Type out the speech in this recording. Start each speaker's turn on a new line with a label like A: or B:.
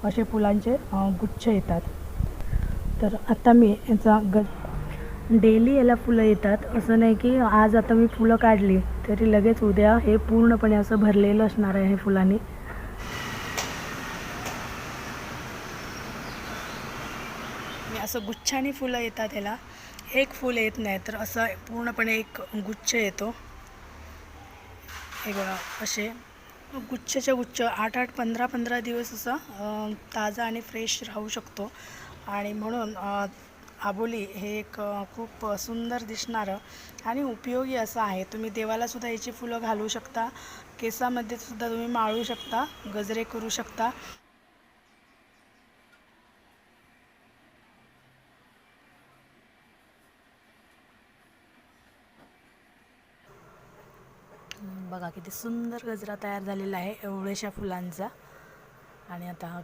A: असे फुलांचे गुच्छ येतात. तर आता मी याचा डेली याला फुलं येतात, असं नाही की आज आता मी फुलं काढली तरी लगेच उद्या हे पूर्णपणे असं भरलेलं असणार आहे हे फुलांनी. असं गुच्छाने फुलं येतात याला, एक फुल येत नाही, तर असं पूर्णपणे एक गुच्छ येतो. हे बघा असे गुच्छच्या गुच्छ 8-8 15-15 दिवस असं ताजा आणि फ्रेश राहू शकतो. आणि म्हणून आबोली हे एक खूप सुंदर दिसणारं आणि उपयोगी असं आहे. तुम्ही देवालासुद्धा याची फुलं घालू शकता, केसामध्ये सुद्धा तुम्ही माळू शकता, गजरे करू शकता. बघा किती सुंदर गजरा तयार झालेला आहे एवढ्याशा फुलांचा. आणि आता हा